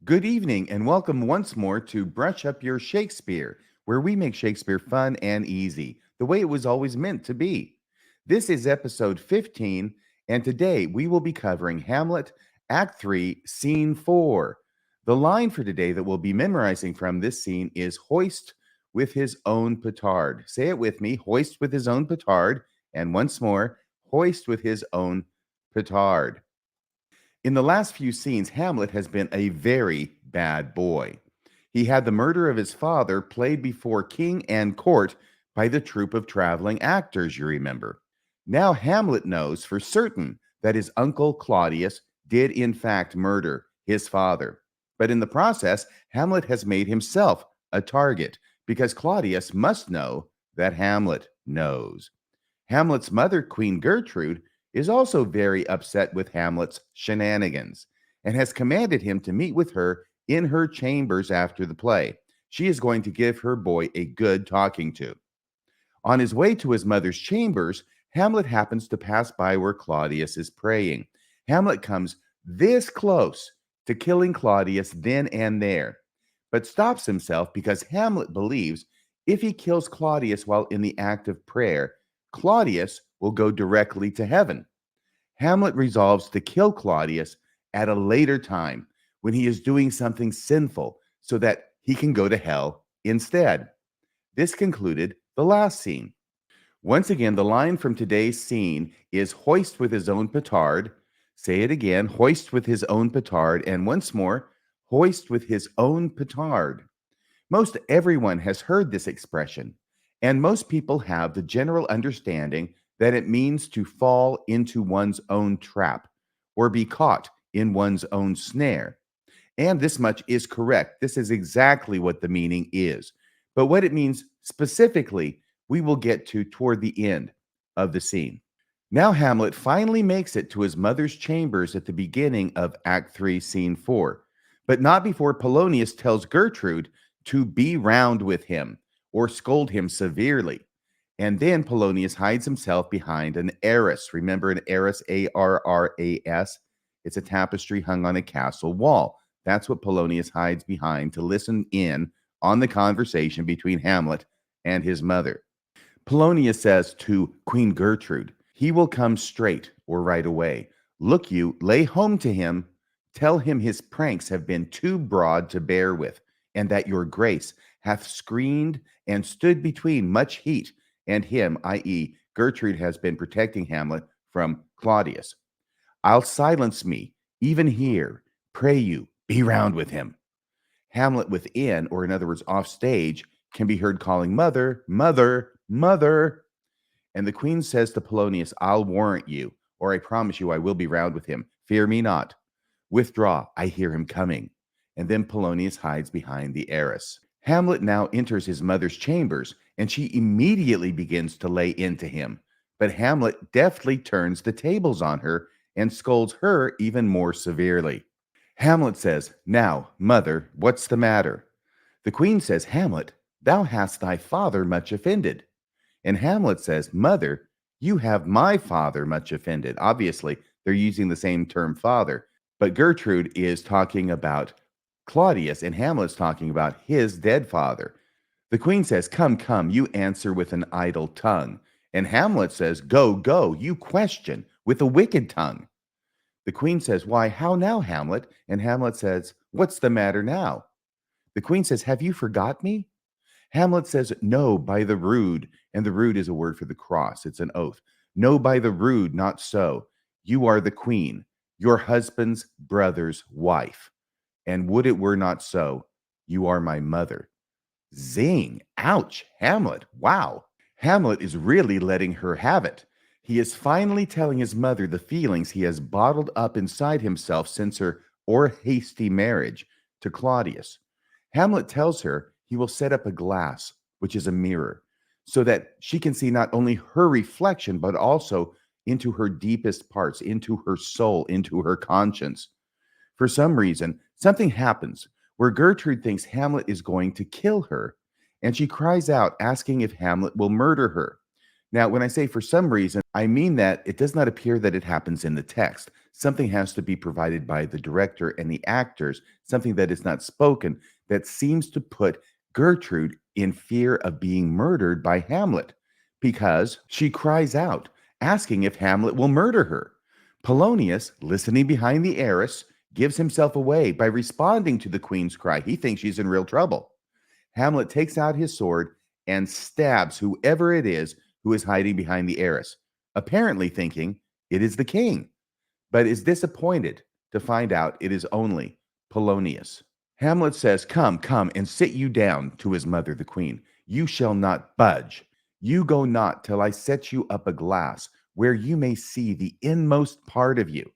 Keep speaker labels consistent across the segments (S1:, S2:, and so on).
S1: Good evening, and welcome once more to Brush Up Your Shakespeare, where we make Shakespeare fun and easy, the way it was always meant to be. This is episode 15, and today we will be covering Hamlet, Act 3, Scene 4. The line for today that we'll be memorizing from this scene is Hoist with his own petard. Say it with me, Hoist with his own petard, and once more, Hoist with his own petard. In the last few scenes, Hamlet has been a very bad boy. He had the murder of his father played before king and court by the troupe of traveling actors, you remember. Now Hamlet knows for certain that his uncle Claudius did in fact murder his father. But in the process, Hamlet has made himself a target because Claudius must know that Hamlet knows. Hamlet's mother, Queen Gertrude, is also very upset with Hamlet's shenanigans and has commanded him to meet with her in her chambers after the play. She is going to give her boy a good talking to. On his way to his mother's chambers, Hamlet happens to pass by where Claudius is praying. Hamlet comes this close to killing Claudius then and there, but stops himself because Hamlet believes if he kills Claudius while in the act of prayer, Claudius will go directly to heaven. Hamlet resolves to kill Claudius at a later time when he is doing something sinful so that he can go to hell instead. This concluded the last scene. Once again, the line from today's scene is Hoist with his own petard. Say it again, Hoist with his own petard. And once more, Hoist with his own petard. Most everyone has heard this expression, and most people have the general understanding that it means to fall into one's own trap or be caught in one's own snare. And this much is correct. This is exactly what the meaning is. But what it means specifically, we will get to toward the end of the scene. Now, Hamlet finally makes it to his mother's chambers at the beginning of Act 3, Scene 4, but not before Polonius tells Gertrude to be round with him or scold him severely. And then Polonius hides himself behind an arras. Remember an arras, Arras? It's a tapestry hung on a castle wall. That's what Polonius hides behind to listen in on the conversation between Hamlet and his mother. Polonius says to Queen Gertrude, he will come straight or right away. Look you, lay home to him, tell him his pranks have been too broad to bear with, and that your grace hath screened and stood between much heat and him, i.e., Gertrude has been protecting Hamlet from Claudius. I'll silence me, even here, pray you, be round with him. Hamlet within, or in other words, off stage, can be heard calling, Mother, Mother, Mother. And the queen says to Polonius, I'll warrant you, or I promise you I will be round with him. Fear me not. Withdraw, I hear him coming. And then Polonius hides behind the arras. Hamlet now enters his mother's chambers, and she immediately begins to lay into him. But Hamlet deftly turns the tables on her and scolds her even more severely. Hamlet says, Now, mother, what's the matter? The queen says, Hamlet, thou hast thy father much offended. And Hamlet says, Mother, you have my father much offended. Obviously, they're using the same term father, but Gertrude is talking about Claudius, and Hamlet's talking about his dead father. The queen says, Come, come, you answer with an idle tongue. And Hamlet says, Go, go, you question with a wicked tongue. The queen says, Why, how now, Hamlet? And Hamlet says, What's the matter now? The queen says, Have you forgot me? Hamlet says, No, by the rood. And the rood is a word for the cross. It's an oath. No, by the rood, not so. You are the queen, your husband's brother's wife. And would it were not so, you are my mother. Zing! Ouch! Hamlet! Wow! Hamlet is really letting her have it. He is finally telling his mother the feelings he has bottled up inside himself since her hasty marriage to Claudius. Hamlet tells her he will set up a glass, which is a mirror, so that she can see not only her reflection, but also into her deepest parts, into her soul, into her conscience. For some reason, something happens where Gertrude thinks Hamlet is going to kill her, and she cries out, asking if Hamlet will murder her. Now, when I say for some reason, I mean that it does not appear that it happens in the text. Something has to be provided by the director and the actors, something that is not spoken, that seems to put Gertrude in fear of being murdered by Hamlet because she cries out, asking if Hamlet will murder her. Polonius, listening behind the arras, gives himself away by responding to the queen's cry. He thinks she's in real trouble. Hamlet takes out his sword and stabs whoever it is who is hiding behind the arras, apparently thinking it is the king, but is disappointed to find out it is only Polonius. Hamlet says, "Come, come, and sit you down," to his mother, the queen. "You shall not budge. You go not till I set you up a glass where you may see the inmost part of you."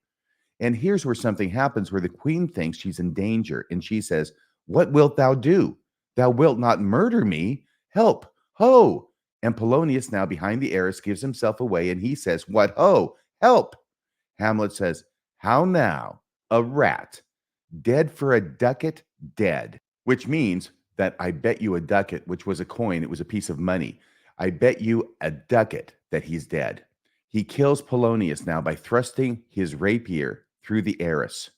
S1: And here's where something happens where the queen thinks she's in danger, and she says, "What wilt thou do? Thou wilt not murder me. Help, ho!" And Polonius, now behind the arras, gives himself away, and he says, "What ho? Help!" Hamlet says, "How now? A rat? Dead for a ducat? Dead." Which means that I bet you a ducat, which was a coin, it was a piece of money. I bet you a ducat that he's dead. He kills Polonius now by thrusting his rapier through the arras.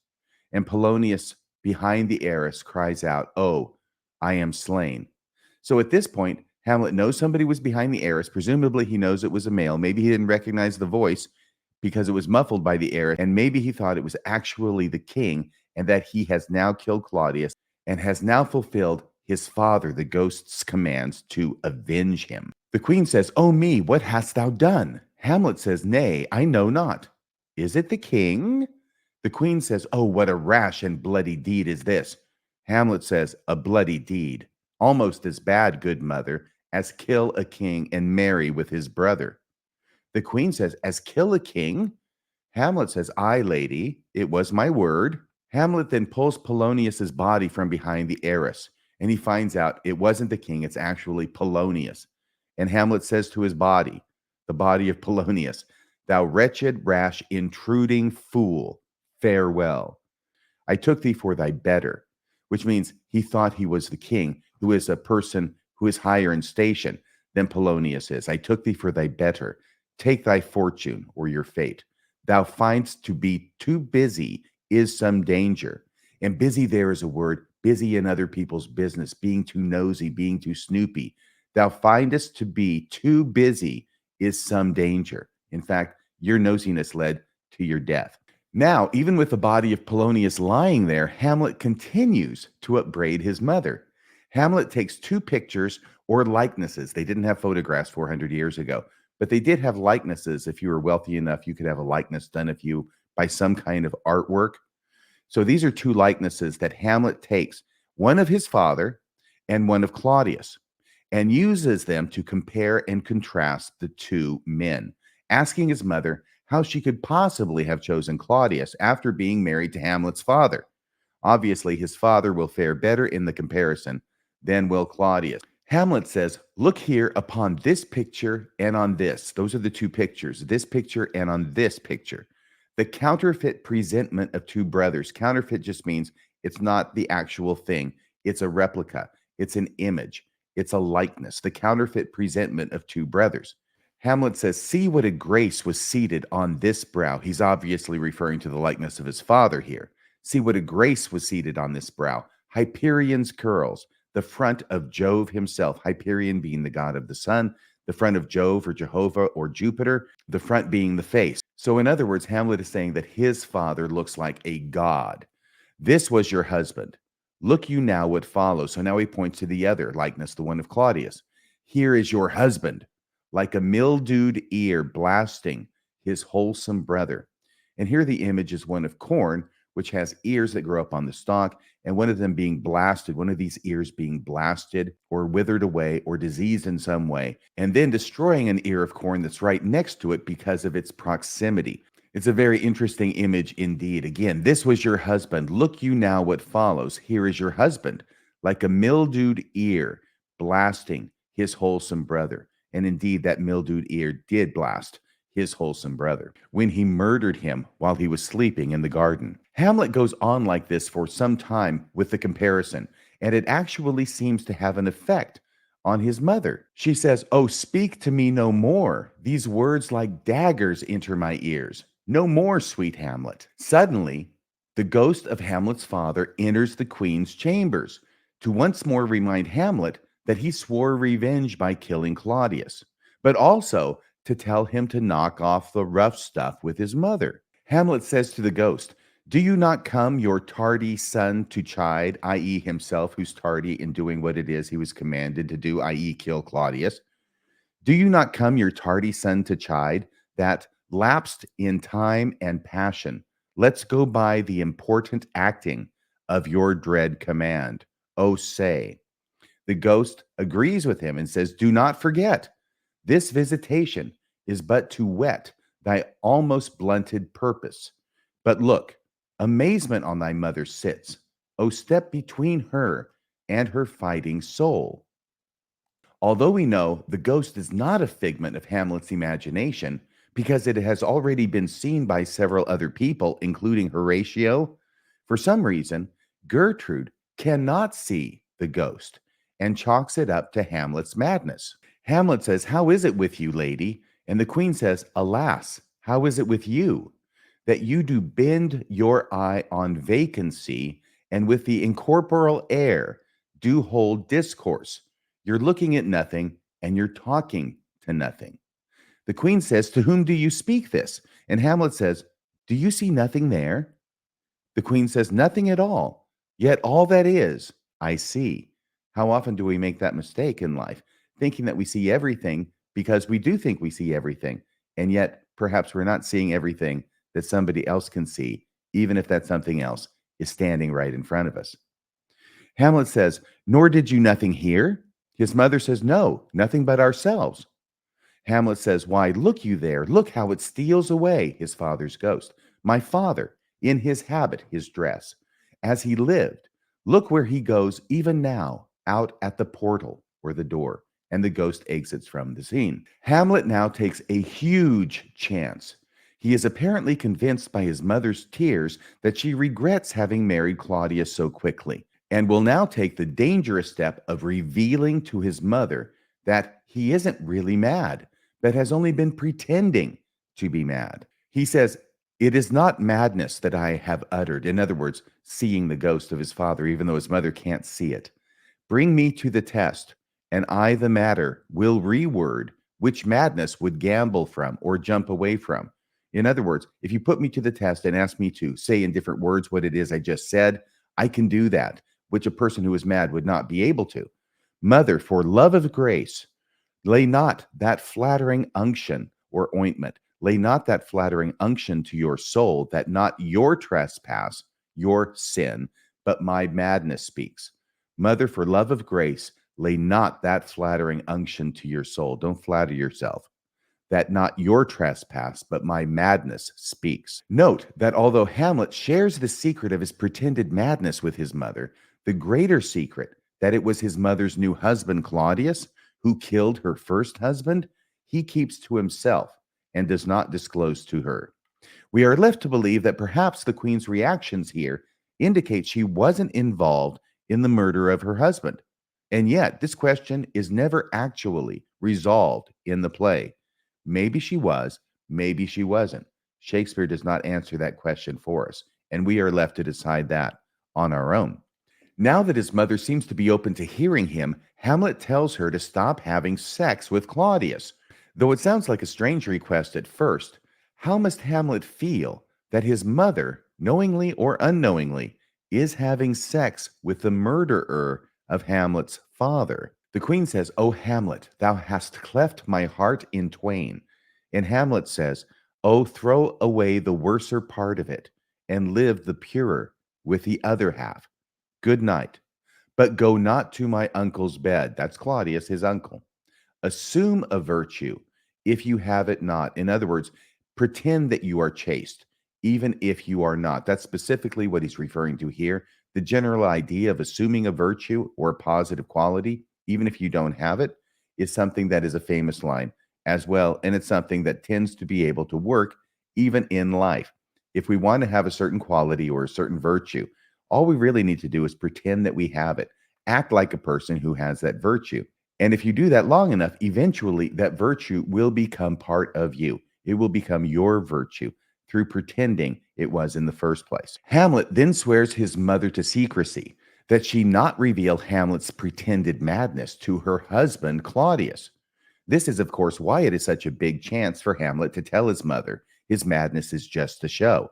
S1: And Polonius, behind the arras, cries out, "Oh, I am slain." So at this point, Hamlet knows somebody was behind the arras. Presumably, he knows it was a male. Maybe he didn't recognize the voice because it was muffled by the arras. And maybe he thought it was actually the king and that he has now killed Claudius and has now fulfilled his father, the ghost's commands to avenge him. The queen says, "Oh me, what hast thou done?" Hamlet says, "Nay, I know not." "Is it the king?" The queen says, "Oh, what a rash and bloody deed is this." Hamlet says, "A bloody deed. Almost as bad, good mother, as kill a king and marry with his brother." The queen says, "As kill a king?" Hamlet says, "Aye, lady, it was my word." Hamlet then pulls Polonius's body from behind the arras, and he finds out it wasn't the king, it's actually Polonius. And Hamlet says to his body, the body of Polonius, "Thou wretched, rash, intruding fool, farewell. I took thee for thy better," which means he thought he was the king, who is a person who is higher in station than Polonius is. "I took thee for thy better. Take thy fortune or your fate. Thou find'st to be too busy is some danger." And busy there is a word, busy in other people's business, being too nosy, being too snoopy. Thou findest to be too busy is some danger. In fact, your nosiness led to your death. Now, even with the body of Polonius lying there, Hamlet continues to upbraid his mother. Hamlet takes two pictures or likenesses. They didn't have photographs 400 years ago, but they did have likenesses. If you were wealthy enough, you could have a likeness done of you by some kind of artwork. So these are two likenesses that Hamlet takes, one of his father and one of Claudius, and uses them to compare and contrast the two men, asking his mother how she could possibly have chosen Claudius after being married to Hamlet's father. Obviously, his father will fare better in the comparison than will Claudius. Hamlet says, "Look here upon this picture and on this." Those are the two pictures, this picture and on this picture. The counterfeit presentment of two brothers. Counterfeit just means it's not the actual thing. It's a replica. It's an image. It's a likeness. The counterfeit presentment of two brothers. Hamlet says, "See what a grace was seated on this brow." He's obviously referring to the likeness of his father here. "See what a grace was seated on this brow. Hyperion's curls, the front of Jove himself." Hyperion being the god of the sun, the front of Jove or Jehovah or Jupiter, the front being the face. So in other words, Hamlet is saying that his father looks like a god. "This was your husband. Look you now what follows." So now he points to the other likeness, the one of Claudius. "Here is your husband, like a mildewed ear blasting his wholesome brother." And here the image is one of corn, which has ears that grow up on the stalk, and one of them being blasted, one of these ears being blasted or withered away or diseased in some way, and then destroying an ear of corn that's right next to it because of its proximity. It's a very interesting image indeed. Again, "This was your husband. Look you now what follows. Here is your husband, like a mildewed ear blasting his wholesome brother." And indeed, that mildewed ear did blast his wholesome brother when he murdered him while he was sleeping in the garden. Hamlet goes on like this for some time with the comparison, and it actually seems to have an effect on his mother. She says, "Oh, speak to me no more. These words like daggers enter my ears. No more, sweet Hamlet." Suddenly, the ghost of Hamlet's father enters the queen's chambers to once more remind Hamlet that he swore revenge by killing Claudius, but also to tell him to knock off the rough stuff with his mother. Hamlet says to the ghost, "Do you not come your tardy son to chide," i.e., himself, who's tardy in doing what it is he was commanded to do, i.e., kill Claudius? "Do you not come your tardy son to chide, that, lapsed in time and passion, let's go by the important acting of your dread command? Oh, say." The ghost agrees with him and says, "Do not forget, this visitation is but to whet thy almost blunted purpose. But look, amazement on thy mother sits. O step between her and her fighting soul." Although we know the ghost is not a figment of Hamlet's imagination, because it has already been seen by several other people, including Horatio, for some reason, Gertrude cannot see the ghost and chalks it up to Hamlet's madness. Hamlet says, "How is it with you, lady?" And the queen says, "Alas, how is it with you, that you do bend your eye on vacancy, and with the incorporeal air do hold discourse? You're looking at nothing, and you're talking to nothing." The queen says, "To whom do you speak this?" And Hamlet says, "Do you see nothing there?" The queen says, "Nothing at all. Yet all that is, I see." How often do we make that mistake in life, thinking that we see everything because we do think we see everything, and yet perhaps we're not seeing everything that somebody else can see, even if that something else is standing right in front of us. Hamlet says, "Nor did you nothing hear?" His mother says, "No, nothing but ourselves." Hamlet says, "Why, look you there, look how it steals away," his father's ghost. "My father, in his habit, his dress, as he lived. Look where he goes even now, out at the portal or the door." And the ghost exits from the scene. Hamlet now takes a huge chance. He is apparently convinced by his mother's tears that she regrets having married Claudius so quickly, and will now take the dangerous step of revealing to his mother that he isn't really mad, but has only been pretending to be mad. He says, "It is not madness that I have uttered." In other words, seeing the ghost of his father, even though his mother can't see it. "Bring me to the test, and I the matter will reword, which madness would gamble from or jump away from." In other words, if you put me to the test and ask me to say in different words what it is I just said, I can do that, which a person who is mad would not be able to. "Mother, for love of grace, lay not that flattering unction or ointment, lay not that flattering unction to your soul, that not your trespass, your sin, but my madness speaks. Mother, for love of grace, lay not that flattering unction to your soul." Don't flatter yourself. "That not your trespass, but my madness speaks." Note that although Hamlet shares the secret of his pretended madness with his mother, the greater secret, that it was his mother's new husband, Claudius, who killed her first husband, he keeps to himself and does not disclose to her. We are left to believe that perhaps the queen's reactions here indicate she wasn't involved in the murder of her husband. And yet, this question is never actually resolved in the play. Maybe she was, maybe she wasn't. Shakespeare does not answer that question for us, and we are left to decide that on our own. Now that his mother seems to be open to hearing him, Hamlet tells her to stop having sex with Claudius. Though it sounds like a strange request at first, how must Hamlet feel that his mother, knowingly or unknowingly, is having sex with the murderer of Hamlet's father? The queen says, "O Hamlet, thou hast cleft my heart in twain." And Hamlet says, "Oh, throw away the worser part of it, and live the purer with the other half. Good night. But go not to my uncle's bed." That's Claudius, his uncle. "Assume a virtue if you have it not." In other words, pretend that you are chaste, even if you are not. That's specifically what he's referring to here. The general idea of assuming a virtue or a positive quality, even if you don't have it, is something that is a famous line as well. And it's something that tends to be able to work even in life. If we want to have a certain quality or a certain virtue, all we really need to do is pretend that we have it, act like a person who has that virtue, And if you do that long enough, eventually that virtue will become part of you. It will become your virtue through pretending it was in the first place. Hamlet then swears his mother to secrecy, that she not reveal Hamlet's pretended madness to her husband, Claudius. This is, of course, why it is such a big chance for Hamlet to tell his mother his madness is just a show,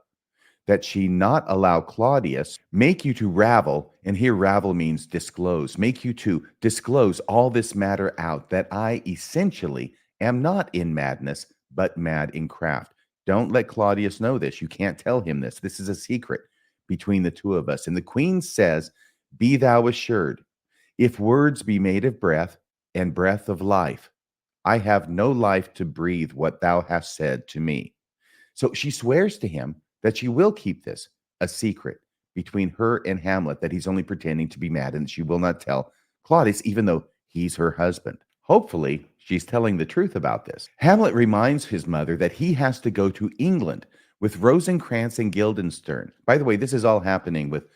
S1: that she not allow Claudius make you to ravel, and here ravel means disclose, make you to disclose all this matter out, that I essentially am not in madness, but mad in craft. Don't let Claudius know this. You can't tell him this. This is a secret between the two of us. And the queen says, be thou assured, if words be made of breath, and breath of life, I have no life to breathe what thou hast said to me. So she swears to him that she will keep this a secret between her and Hamlet, that he's only pretending to be mad and she will not tell Claudius, even though he's her husband. Hopefully, she's telling the truth about this. Hamlet reminds his mother that he has to go to England with Rosencrantz and Guildenstern. By the way, this is all happening with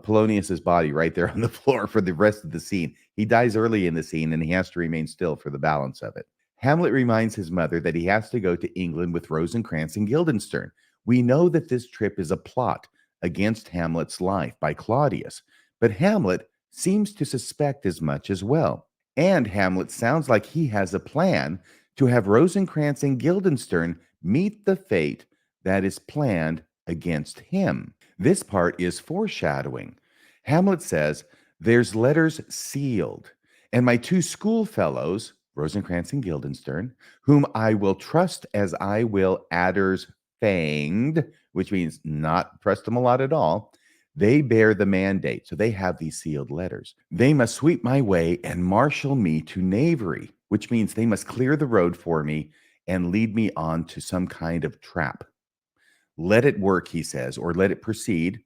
S1: Polonius's body right there on the floor for the rest of the scene. He dies early in the scene and he has to remain still for the balance of it. Hamlet reminds his mother that he has to go to England with Rosencrantz and Guildenstern. We know that this trip is a plot against Hamlet's life by Claudius, but Hamlet seems to suspect as much as well. And Hamlet sounds like he has a plan to have Rosencrantz and Guildenstern meet the fate that is planned against him. This part is foreshadowing. Hamlet says, there's letters sealed, and my two schoolfellows, Rosencrantz and Guildenstern, whom I will trust as I will adders fanged, which means not trust them a lot at all. They bear the mandate, so they have these sealed letters. They must sweep my way and marshal me to knavery, which means they must clear the road for me and lead me on to some kind of trap. Let it work, he says, or let it proceed.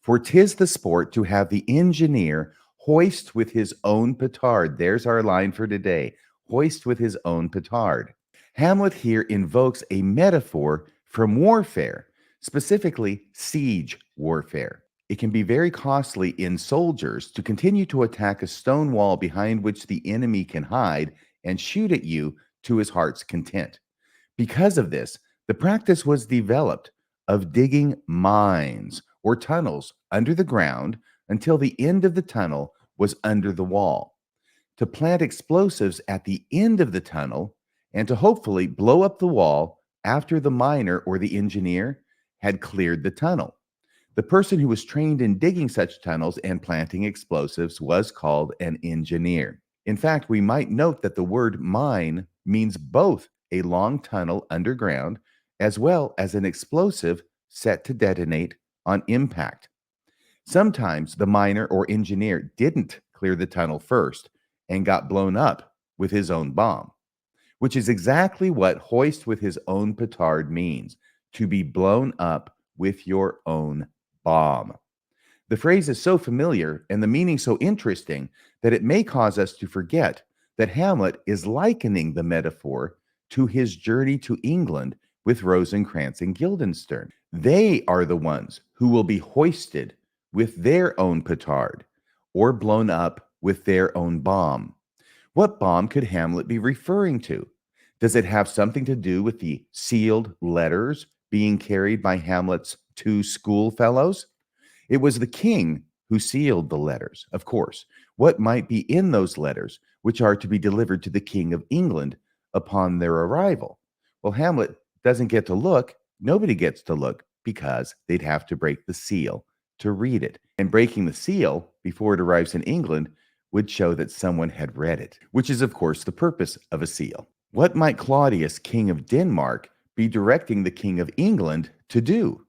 S1: For 'tis the sport to have the engineer hoist with his own petard. There's our line for today. Hoist with his own petard. Hamlet here invokes a metaphor from warfare, specifically siege warfare. It can be very costly in soldiers to continue to attack a stone wall behind which the enemy can hide and shoot at you to his heart's content. Because of this, the practice was developed of digging mines or tunnels under the ground until the end of the tunnel was under the wall, to plant explosives at the end of the tunnel, and to hopefully blow up the wall after the miner or the engineer had cleared the tunnel. The person who was trained in digging such tunnels and planting explosives was called an engineer. In fact, we might note that the word mine means both a long tunnel underground as well as an explosive set to detonate on impact. Sometimes the miner or engineer didn't clear the tunnel first and got blown up with his own bomb, which is exactly what hoist with his own petard means, to be blown up with your own bomb. The phrase is so familiar and the meaning so interesting that it may cause us to forget that Hamlet is likening the metaphor to his journey to England with Rosencrantz and Guildenstern. They are the ones who will be hoisted with their own petard or blown up with their own bomb. What bomb could Hamlet be referring to? Does it have something to do with the sealed letters being carried by Hamlet's two schoolfellows? It was the king who sealed the letters, of course. What might be in those letters, which are to be delivered to the King of England upon their arrival? Well, Hamlet doesn't get to look. Nobody gets to look because they'd have to break the seal to read it. And breaking the seal before it arrives in England would show that someone had read it, which is, of course, the purpose of a seal. What might Claudius, king of Denmark, be directing the king of England to do?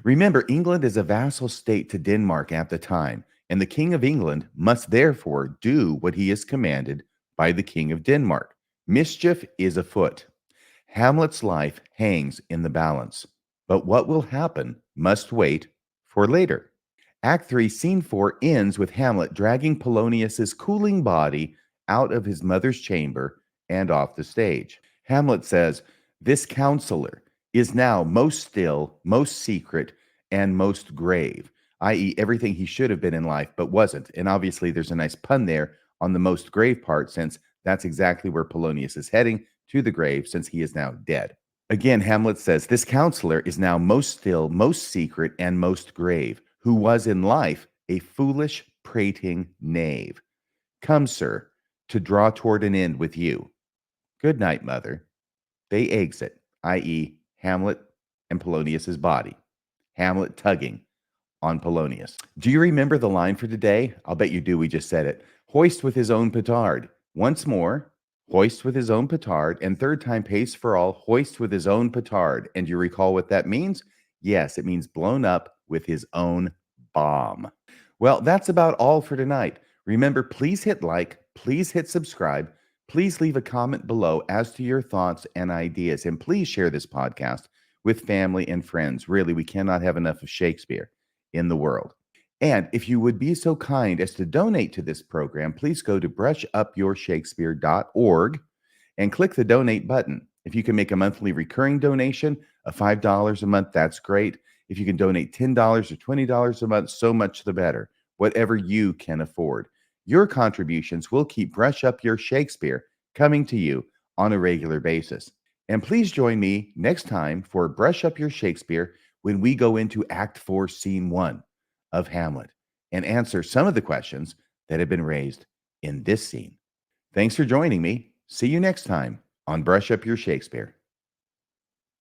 S1: Remember, England is a vassal state to Denmark at the time, and the king of England must therefore do what he is commanded by the king of Denmark. Mischief is afoot. Hamlet's life hangs in the balance, but what will happen must wait for later. Act 3, Scene 4 ends with Hamlet dragging Polonius's cooling body out of his mother's chamber and off the stage. Hamlet says, "This counselor is now most still, most secret, and most grave," i.e., everything he should have been in life but wasn't. And obviously, there's a nice pun there on the most grave part, since that's exactly where Polonius is heading, to the grave, since he is now dead. Again, Hamlet says, "This counselor is now most still, most secret, and most grave, who was in life a foolish, prating knave. Come, sir, to draw toward an end with you. Good night, mother." They exit, i.e., Hamlet and Polonius's body. Hamlet tugging on Polonius. Do you remember the line for today? I'll bet you do. We just said it. Hoist with his own petard. Once more, hoist with his own petard. And third time pays for all, hoist with his own petard. And do you recall what that means? Yes, it means blown up with his own bomb. Well, that's about all for tonight. Remember, please hit like, please hit subscribe, please leave a comment below as to your thoughts and ideas, and please share this podcast with family and friends. Really, we cannot have enough of Shakespeare in the world. And if you would be so kind as to donate to this program, please go to brushupyourshakespeare.org and click the donate button. If you can make a monthly recurring donation of $5 a month, that's great. If you can donate $10 or $20 a month, so much the better, whatever you can afford. Your contributions will keep Brush Up Your Shakespeare coming to you on a regular basis. And please join me next time for Brush Up Your Shakespeare when we go into Act 4, Scene 1 of Hamlet and answer some of the questions that have been raised in this scene. Thanks for joining me. See you next time on Brush Up Your Shakespeare.